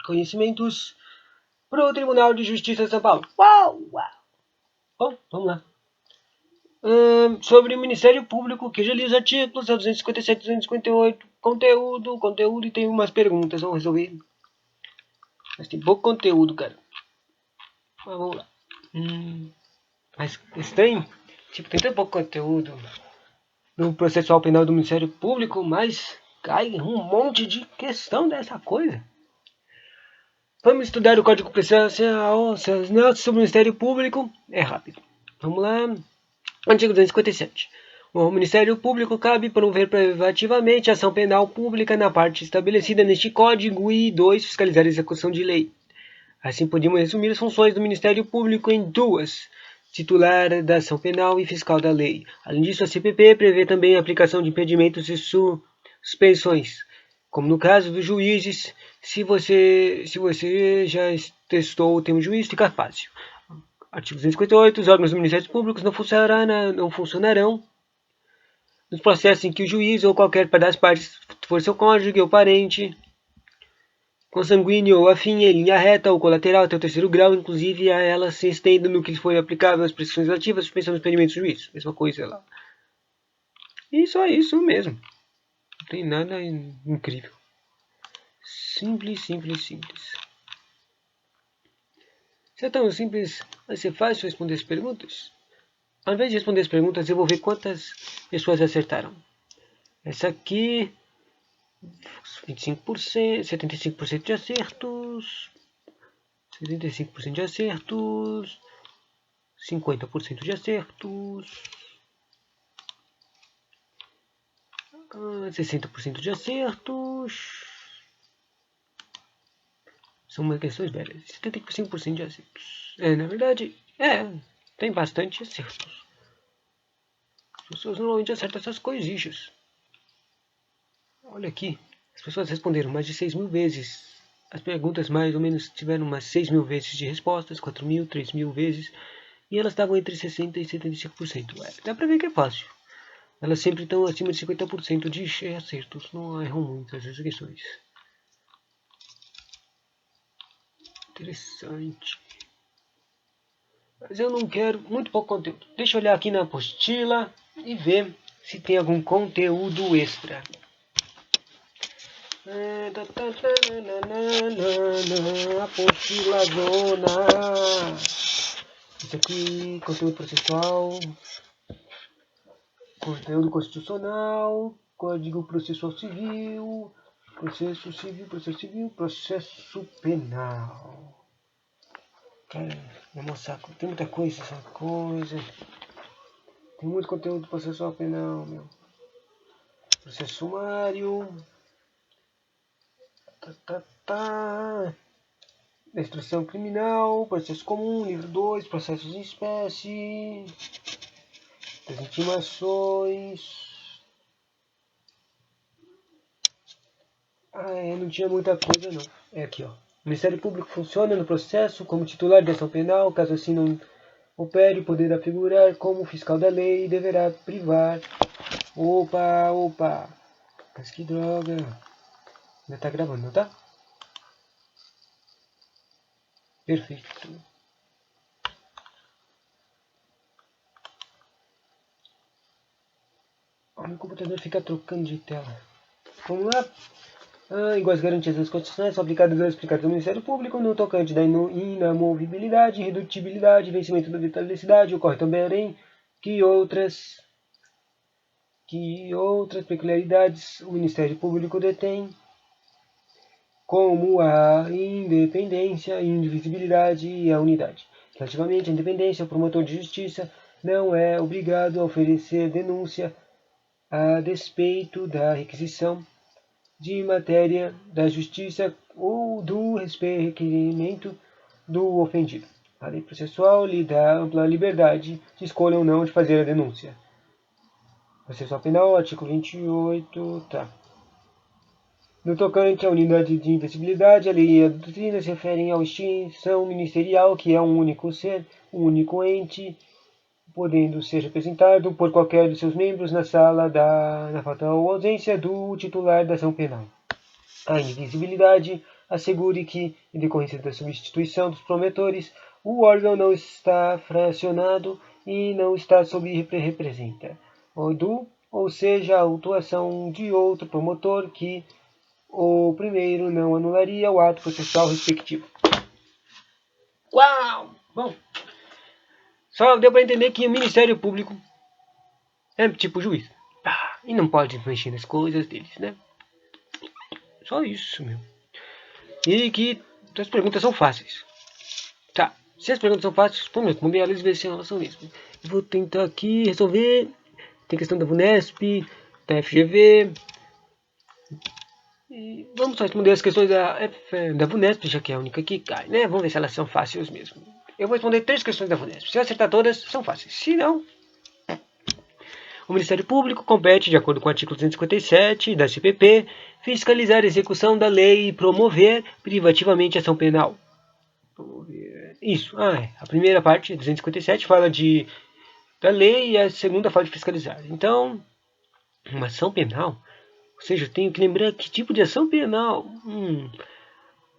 conhecimentos para o Tribunal de Justiça de São Paulo. Uau! Bom, vamos lá. Sobre o Ministério Público, que eu já li os artigos, 257, 258, conteúdo, e tem umas perguntas, vamos resolver. Mas tem pouco conteúdo, cara. Mas vamos lá. Mas estranho, tipo, tem tão pouco conteúdo no processual penal do Ministério Público, mas cai um monte de questão dessa coisa. Vamos estudar o Código Processual sobre o Ministério Público. É rápido. Vamos lá. Artigo 257. O Ministério Público cabe promover preventivamente a ação penal pública na parte estabelecida neste Código e 2. Fiscalizar a execução de lei. Assim podemos resumir as funções do Ministério Público em duas: titular da ação penal e fiscal da lei. Além disso, a CPP prevê também a aplicação de impedimentos e suspensões, como no caso dos juízes. Se você já testou o termo juiz, fica fácil. Artigo 258. Os órgãos do Ministério Público não funcionarão nos processos em que o juiz ou qualquer das partes for seu cônjuge ou parente, consanguíneo ou afim, em linha reta ou colateral até o terceiro grau, inclusive a ela se estenda no que foi aplicável às prescrições relativas à suspensão dos experimentos do juiz. Mesma coisa lá. E só isso mesmo. Não tem nada incrível. Simples. Se é tão simples, vai ser fácil responder as perguntas. Ao invés de responder as perguntas, eu vou ver quantas pessoas acertaram. Essa aqui, 25%, 75% de acertos, 75% de acertos, 50% de acertos, 60% de acertos. São umas questões velhas. 75% de acertos. Na verdade, tem bastante acertos. As pessoas normalmente acertam essas coisichas. Olha aqui. As pessoas responderam mais de 6.000 vezes. As perguntas mais ou menos tiveram umas 6.000 vezes de respostas, 4.000, 3.000 vezes. E elas estavam entre 60% e 75%. Dá pra ver que é fácil. Elas sempre estão acima de 50% de acertos. Não erram muito essas questões. Interessante. Mas eu não quero muito pouco conteúdo. Deixa eu olhar aqui na apostila e ver se tem algum conteúdo extra. Apostila zona. Isso aqui, conteúdo processual, conteúdo constitucional, Código Processual Civil, processo penal. Meu saco, tem muita coisa, Tem muito conteúdo processual penal, meu. Processo sumário. Instrução criminal, processo comum, livro 2, processos em espécie, das intimações. Não tinha muita coisa não. É aqui, ó. O Ministério Público funciona no processo como titular de ação penal, caso assim não opere, poderá figurar como fiscal da lei e deverá privar. Opa! Mas que droga. Ainda tá gravando, não tá? Perfeito. O meu computador fica trocando de tela. Vamos lá? Iguais garantias constitucionais são aplicadas ou explicadas ao Ministério Público no tocante da inamovibilidade, redutibilidade, vencimento da vitaliciedade. Ocorre também que outras peculiaridades o Ministério Público detém, como a independência, indivisibilidade e a unidade. Relativamente à independência, o promotor de justiça não é obrigado a oferecer denúncia a despeito da requisição de matéria da justiça ou do requerimento do ofendido. A lei processual lhe dá ampla liberdade de escolha ou não de fazer a denúncia. Processual penal, artigo 28, No tocante à unidade de investibilidade, a lei e a doutrina se referem à extinção ministerial, que é um único ser, um único ente, podendo ser representado por qualquer de seus membros na fatal ausência do titular da ação penal. A indivisibilidade assegure que, em decorrência da substituição dos promotores, o órgão não está fracionado e não está sob representa, ou seja, a autuação de outro promotor que o primeiro não anularia o ato processual respectivo. Uau! Bom, só deu para entender que o Ministério Público é tipo juiz. E não pode mexer nas coisas deles, né? Só isso, meu. E que as perguntas são fáceis. Tá, se as perguntas são fáceis, vamos responder elas e ver se elas são mesmo. Eu vou tentar aqui resolver. Tem questão da VUNESP, da FGV. E vamos só responder as questões da VUNESP, já que é a única que cai, né? Vamos ver se elas são fáceis mesmo. Eu vou responder 3 questões da VUNESP. Se eu acertar todas, são fáceis. Se não, o Ministério Público compete, de acordo com o artigo 257 da CPP, fiscalizar a execução da lei e promover privativamente a ação penal. Isso, a primeira parte, 257, fala da lei e a segunda fala de fiscalizar. Então, uma ação penal, ou seja, eu tenho que lembrar que tipo de ação penal.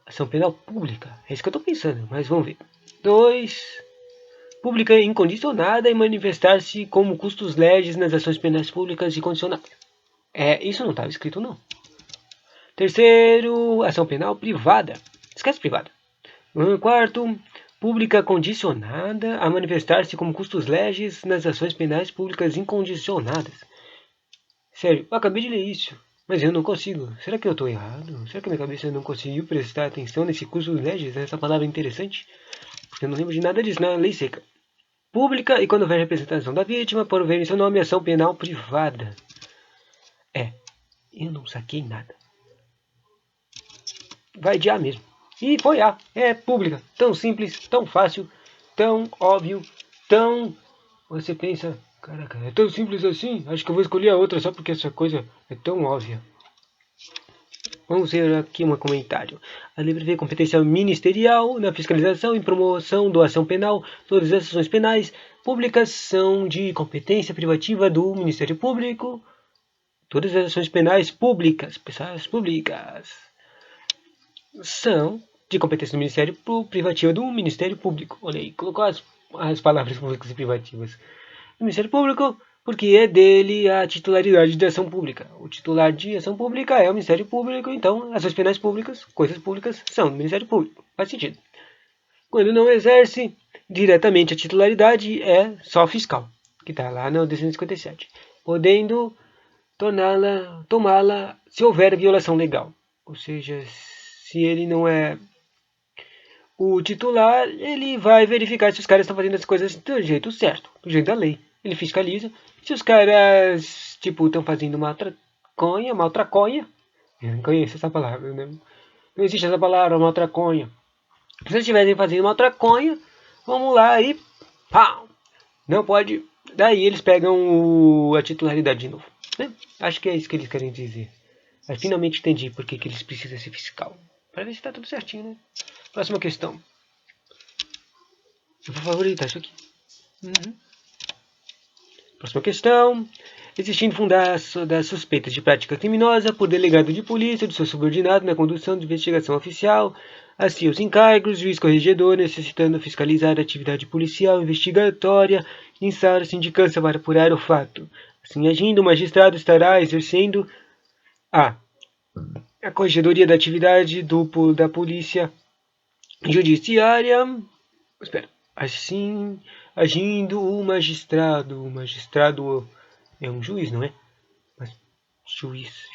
Ação penal pública, é isso que eu estou pensando, mas vamos ver. 2. Pública incondicionada e manifestar-se como custos legis nas ações penais públicas e condicionadas. Isso não estava escrito, não. 3º, ação penal privada. Esquece privada. 4º, pública condicionada a manifestar-se como custos legis nas ações penais públicas incondicionadas. Sério, eu acabei de ler isso, mas eu não consigo. Será que eu estou errado? Será que minha cabeça não conseguiu prestar atenção nesse custos legis, nessa palavra interessante? Porque eu não lembro de nada disso na lei seca. Pública e quando houver representação da vítima, por ver em seu nome ação penal privada. Eu não saquei nada. Vai de A mesmo. E foi A. É pública. Tão simples, tão fácil, tão óbvio, tão... Você pensa, caraca, é tão simples assim? Acho que eu vou escolher a outra só porque essa coisa é tão óbvia. Vamos ver aqui um comentário. A lei prevê competência ministerial na fiscalização e promoção da ação penal. Todas as ações penais públicas são de competência privativa do Ministério Público. Todas as ações penais públicas, são de competência do Ministério privativa do Ministério Público. Olha aí, colocou as palavras públicas e privativas. O Ministério Público, porque é dele a titularidade de ação pública. O titular de ação pública é o Ministério Público, então ações penais públicas, coisas públicas, são do Ministério Público. Faz sentido. Quando não exerce diretamente a titularidade, é só fiscal, que está lá no 257, podendo tomá-la se houver violação legal. Ou seja, se ele não é o titular, ele vai verificar se os caras estão fazendo as coisas do jeito certo, do jeito da lei. Ele fiscaliza. Se os caras, estão fazendo maltraconha, eu não conheço essa palavra, né? Não existe essa palavra, maltraconha. Se eles estiverem fazendo maltraconha, vamos lá e pau! Não pode. Daí eles pegam a titularidade de novo, né? Acho que é isso que eles querem dizer. Mas finalmente entendi por que eles precisam ser fiscal. Para ver se está tudo certinho, né? Próxima questão. Eu vou favoritar isso aqui. Próxima questão. Existindo fundação das suspeitas de prática criminosa por delegado de polícia ou de seu subordinado na condução de investigação oficial a seus encargos, juiz corregedor necessitando fiscalizar a atividade policial investigatória, instar a sindicância para apurar o fato. Assim agindo, o magistrado estará exercendo a corregedoria da atividade da polícia judiciária. Assim agindo o magistrado é um juiz, não é? Mas juiz.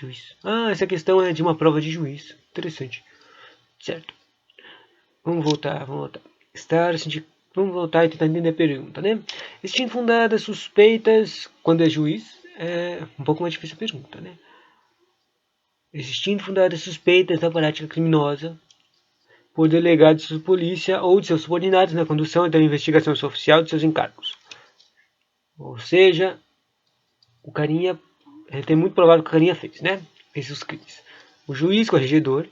Essa questão é de uma prova de juiz. Interessante. Certo. Vamos voltar. Vamos voltar e tentar entender a pergunta, né? Existindo fundadas suspeitas quando é juiz, é um pouco mais difícil a pergunta, né? Existindo fundadas suspeitas da prática criminosa por delegados de polícia ou de seus subordinados na condução da investigação oficial de seus encargos. Ou seja, o carinha, tem muito provável que o carinha fez, né? Fez os crimes. O juiz corregedor,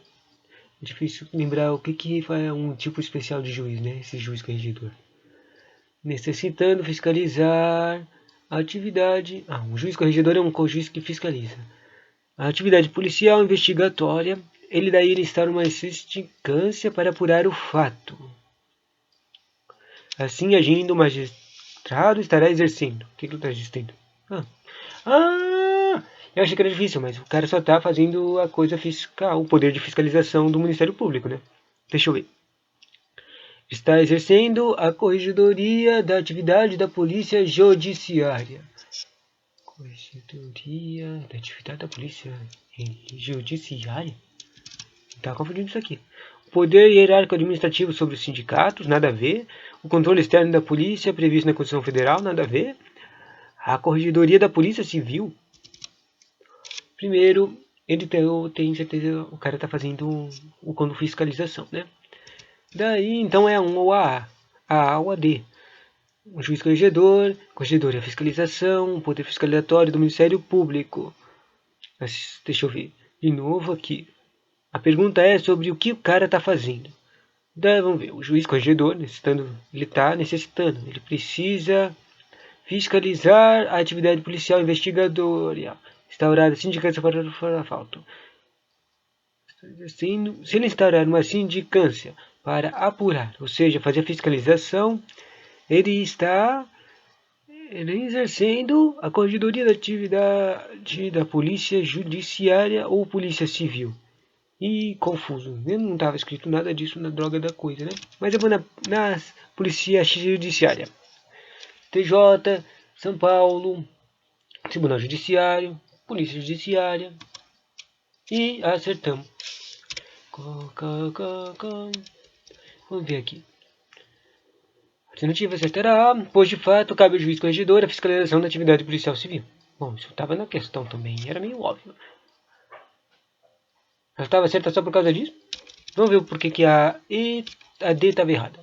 é difícil lembrar o que é um tipo especial de juiz, né? Esse juiz corregedor. Necessitando fiscalizar a atividade... o juiz corregedor é um juiz que fiscaliza. A atividade policial investigatória ele instaura uma insistência para apurar o fato. Assim agindo, o magistrado estará exercendo. O que ele está exercendo? Eu achei que era difícil, mas o cara só está fazendo a coisa fiscal, o poder de fiscalização do Ministério Público, né? Deixa eu ver. Está exercendo a corregedoria da atividade da Polícia Judiciária. Corregedoria da atividade da Polícia Judiciária? Tá confundindo isso aqui. O poder hierárquico administrativo sobre os sindicatos, nada a ver. O controle externo da polícia, previsto na Constituição Federal, nada a ver. A corregedoria da Polícia Civil. Primeiro, eu tenho certeza o cara tá fazendo o quando fiscalização, né? Daí, então é a 1 ou a A ou a D. O juiz corregedor é a fiscalização, o poder fiscalizatório do Ministério Público. Mas, deixa eu ver de novo aqui. A pergunta é sobre o que o cara está fazendo. Daí vamos ver, o juiz corregedor, ele está necessitando, ele precisa fiscalizar a atividade policial investigadora, instaurar a sindicância para falta. Se ele instaurar uma sindicância para apurar, ou seja, fazer a fiscalização, ele está exercendo a corregedoria da atividade da polícia judiciária ou polícia civil. E confuso, não estava escrito nada disso na droga da coisa, né? Mas eu vou na polícia judiciária. TJ, São Paulo, Tribunal Judiciário, Polícia Judiciária. E acertamos. Vamos ver aqui. Alternativa certa era A, pois de fato cabe ao juiz corregedor a fiscalização da atividade policial civil. Bom, isso estava na questão também, era meio óbvio. Ela estava certa só por causa disso? Vamos ver o porquê que a D estava errada.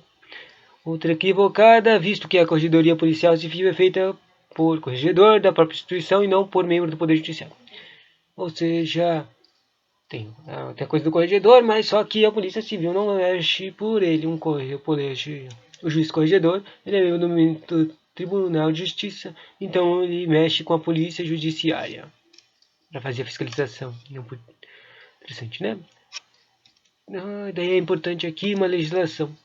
Outra equivocada, visto que a corregedoria policial civil é feita por corregedor da própria instituição e não por membro do Poder Judiciário. Ou seja, tem a coisa do corregedor, mas só que a Polícia Civil não mexe por ele. O juiz corregedor, ele é membro do Tribunal de Justiça, então ele mexe com a Polícia Judiciária para fazer a fiscalização. Interessante, né? Daí é importante aqui uma legislação.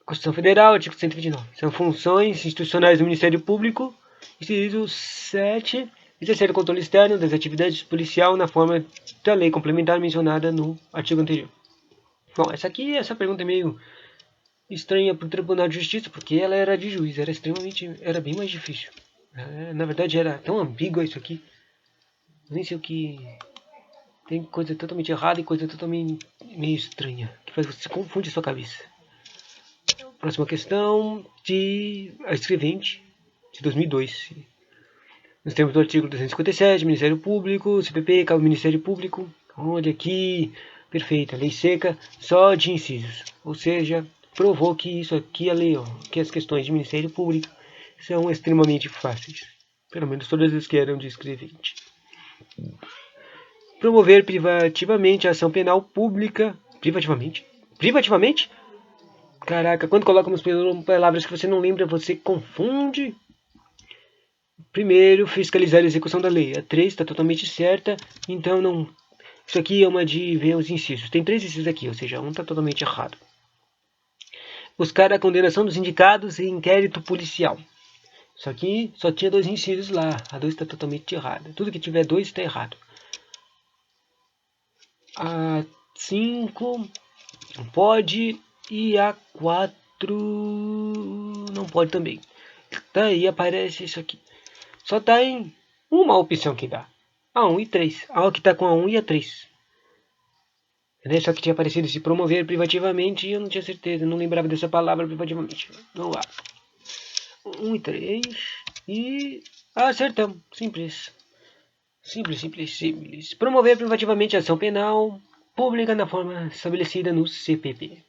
Constituição Federal, artigo 129. São funções institucionais do Ministério Público. Inciso 7. Exercer o controle externo das atividades policial na forma da lei complementar mencionada no artigo anterior. Bom, essa pergunta é meio estranha para o Tribunal de Justiça, porque ela era de juiz, era bem mais difícil. Na verdade, era tão ambígua isso aqui. Nem sei o que... Tem coisa totalmente errada e coisa totalmente meio estranha, que faz você confunde a sua cabeça. Próxima questão de a escrevente de 2002. Nos termos do artigo 257, Ministério Público, CPP, cabe ao Ministério Público. Olha aqui, perfeita, lei seca, só de incisos. Ou seja, provou que isso aqui, a lei, que as questões de Ministério Público são extremamente fáceis. Pelo menos todas as que eram de escrevente. Promover privativamente a ação penal pública. Privativamente? Privativamente? Caraca, quando colocamos palavras que você não lembra, você confunde. Primeiro, fiscalizar a execução da lei. A 3 está totalmente certa, então não... Isso aqui é uma de ver os incisos. Tem 3 incisos aqui, ou seja, um está totalmente errado. Buscar a condenação dos indicados em inquérito policial. Isso aqui só tinha 2 incisos lá. A 2 está totalmente errada. Tudo que tiver 2 está errado. A 5 não pode e a 4 não pode também. Daí aparece isso aqui. Só está em uma opção que dá. A 1 e 3. A que está com a 1 e a 3. Só que tinha aparecido se promover privativamente e eu não tinha certeza. Não lembrava dessa palavra privativamente. Vamos lá. 1 e 3. E acertamos. Simples. Simples. Promover privativamente a ação penal pública na forma estabelecida no CPP.